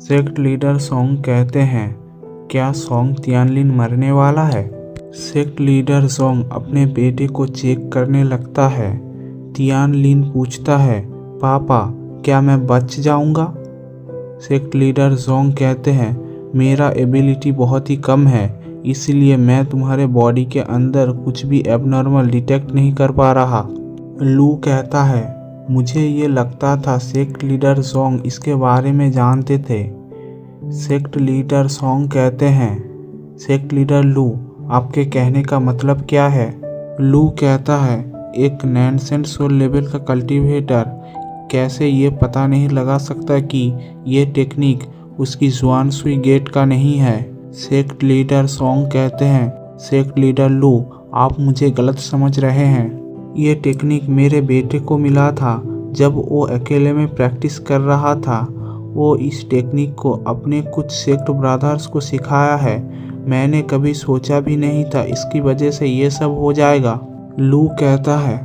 Sect leader song कहते हैं, क्या सोंग तियानलिन मरने वाला है? सेक्ट लीडर सोंग अपने बेटे को चेक करने लगता है। तियानलिन पूछता है, पापा क्या मैं बच जाऊंगा? सेक्ट लीडर सोंग कहते हैं, मेरा एबिलिटी बहुत ही कम है, इसलिए मैं तुम्हारे बॉडी के अंदर कुछ भी एबनॉर्मल डिटेक्ट नहीं कर पा रहा। लू कहता है, मुझे ये लगता था सेक्ट लीडर सोंग इसके बारे में जानते थे। सेक्ट लीडर सोंग कहते हैं, सेक्ट लीडर लू आपके कहने का मतलब क्या है? लू कहता है, एक नैनसेंट सोल लेवल का कल्टीवेटर कैसे ये पता नहीं लगा सकता कि ये टेक्निक उसकी जुआनसुई गेट का नहीं है। सेक्ट लीडर सोंग कहते हैं, सेक्ट लीडर लू आप मुझे गलत समझ रहे हैं। ये टेक्निक मेरे बेटे को मिला था जब वो अकेले में प्रैक्टिस कर रहा था। वो इस टेक्निक को अपने कुछ सेक्ट ब्रदर्स को सिखाया है। मैंने कभी सोचा भी नहीं था इसकी वजह से ये सब हो जाएगा। लू कहता है,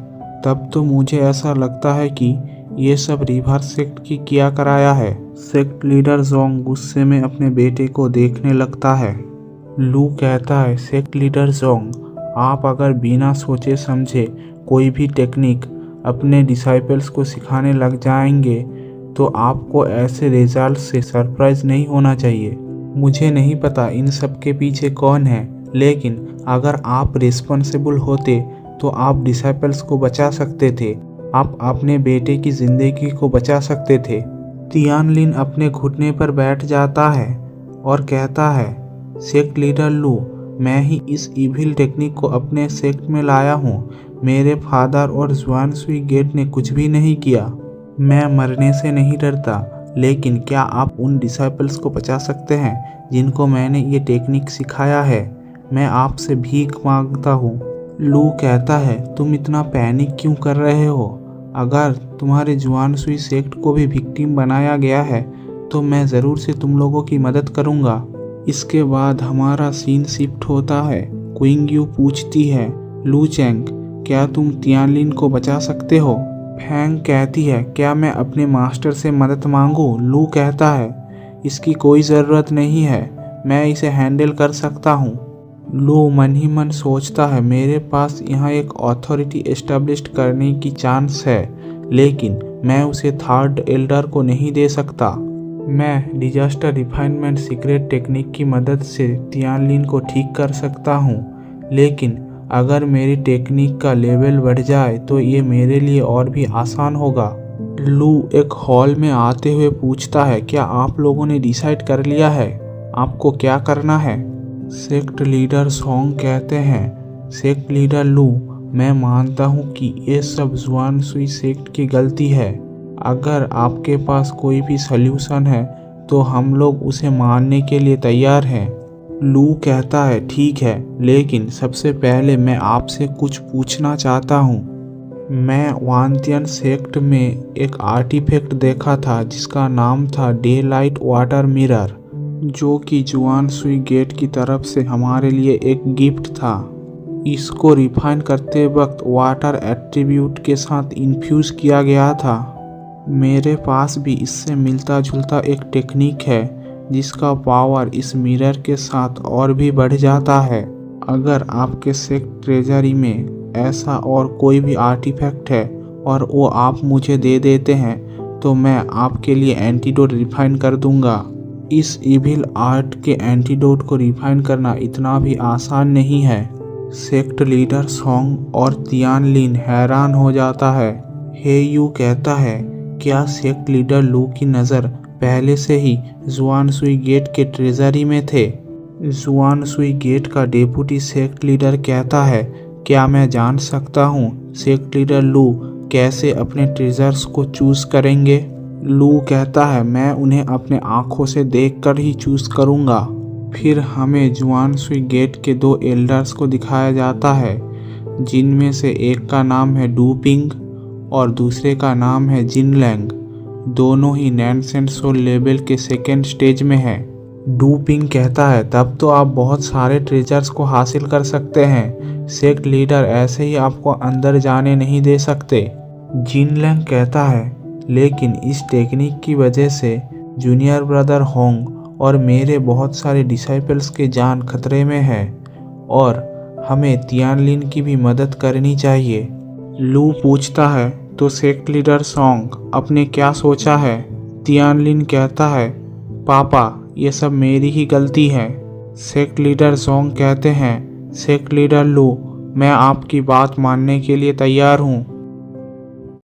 तब तो मुझे ऐसा लगता है कि ये सब रिवर्स सेक्ट की किया कराया है। सेक्ट लीडर जोंग गुस्से में अपने बेटे को देखने लगता है। लू कहता है, सेक्ट लीडर जोंग आप अगर बिना सोचे समझे कोई भी टेक्निक अपने डिसाइपल्स को सिखाने लग जाएंगे तो आपको ऐसे रिजल्ट से सरप्राइज नहीं होना चाहिए। मुझे नहीं पता इन सब के पीछे कौन है, लेकिन अगर आप रिस्पॉन्सिबल होते तो आप डिसाइपल्स को बचा सकते थे, आप अपने बेटे की ज़िंदगी को बचा सकते थे। तियानलिन अपने घुटने पर बैठ जाता है और कहता है, सेक्ट लीडर लू मैं ही इस इविल टेक्निक को अपने सेक्ट में लाया हूँ। मेरे फादर और जुआनसुई गेट ने कुछ भी नहीं किया। मैं मरने से नहीं डरता, लेकिन क्या आप उन डिसाइपल्स को बचा सकते हैं जिनको मैंने ये टेक्निक सिखाया है? मैं आपसे भीख मांगता हूँ। लू कहता है, तुम इतना पैनिक क्यों कर रहे हो? अगर तुम्हारे जुआनसुई सेक्ट को भी विक्टिम बनाया गया है तो मैं ज़रूर से तुम लोगों की मदद करूँगा। इसके बाद हमारा सीन शिफ्ट होता है। क्विंग पूछती है, लू चैंग क्या तुम तियानलिन को बचा सकते हो? फैंग कहती है, क्या मैं अपने मास्टर से मदद मांगूं? लू कहता है, इसकी कोई ज़रूरत नहीं है, मैं इसे हैंडल कर सकता हूँ। लू मन ही मन सोचता है, मेरे पास यहाँ एक अथॉरिटी एस्टेब्लिश करने की चांस है, लेकिन मैं उसे थर्ड एल्डर को नहीं दे सकता। मैं डिजास्टर रिफाइनमेंट सीक्रेट टेक्निक की मदद से तियानलिन को ठीक कर सकता हूँ, लेकिन अगर मेरी टेक्निक का लेवल बढ़ जाए तो ये मेरे लिए और भी आसान होगा। लू एक हॉल में आते हुए पूछता है, क्या आप लोगों ने डिसाइड कर लिया है आपको क्या करना है? सेक्ट लीडर सोंग कहते हैं, सेक्ट लीडर लू मैं मानता हूँ कि ये सब जुआनसुई सेक्ट की गलती है। अगर आपके पास कोई भी सल्यूशन है तो हम लोग उसे मानने के लिए तैयार हैं। लू कहता है, ठीक है, लेकिन सबसे पहले मैं आपसे कुछ पूछना चाहता हूँ। मैं वांतियन सेक्ट में एक आर्टिफैक्ट देखा था जिसका नाम था डे लाइट वाटर मिरर, जो कि जुआनसुई गेट की तरफ से हमारे लिए एक गिफ्ट था। इसको रिफाइन करते वक्त वाटर एट्रीब्यूट के साथ इन्फ्यूज़ किया गया था। मेरे पास भी इससे मिलता जुलता एक टेक्निक है जिसका पावर इस मिरर के साथ और भी बढ़ जाता है। अगर आपके सेक्ट ट्रेजरी में ऐसा और कोई भी आर्टिफैक्ट है और वो आप मुझे दे देते हैं तो मैं आपके लिए एंटीडोट रिफाइन कर दूंगा। इस इविल आर्ट के एंटीडोट को रिफाइन करना इतना भी आसान नहीं है। सेक्ट लीडर सोंग और तियानलिन हैरान हो जाता है। हे यू कहता है, क्या सेक्ट लीडर लू की नज़र पहले से ही जुआनसुई गेट के ट्रेजरी में थे? जुआनसुई गेट का डेप्यूटी सेक्ट लीडर कहता है, क्या मैं जान सकता हूँ सेक्ट लीडर लू कैसे अपने ट्रेजर्स को चूज़ करेंगे? लू कहता है, मैं उन्हें अपने आँखों से देखकर ही चूज़ करूँगा। फिर हमें जुआनसुई गेट के 2 एल्डर्स को दिखाया जाता है, जिनमें से एक का नाम है डू पिंग और दूसरे का नाम है जिनलैंग। दोनों ही नैनसेंट सोल लेवल के सेकेंड स्टेज में है। डू पिंग कहता है, तब तो आप बहुत सारे ट्रेजर्स को हासिल कर सकते हैं। सेक्ट लीडर ऐसे ही आपको अंदर जाने नहीं दे सकते। जिनलैंग कहता है, लेकिन इस टेक्निक की वजह से जूनियर ब्रदर होंग और मेरे बहुत सारे डिसाइपल्स के जान खतरे में है और हमें तियानलिन की भी मदद करनी चाहिए। लू पूछता है, तो सेक्ट लीडर सोंग आपने क्या सोचा है? तियानलिन कहता है, पापा ये सब मेरी ही गलती है। सेक्ट लीडर सोंग कहते हैं, सेक्ट लीडर लू मैं आपकी बात मानने के लिए तैयार हूँ,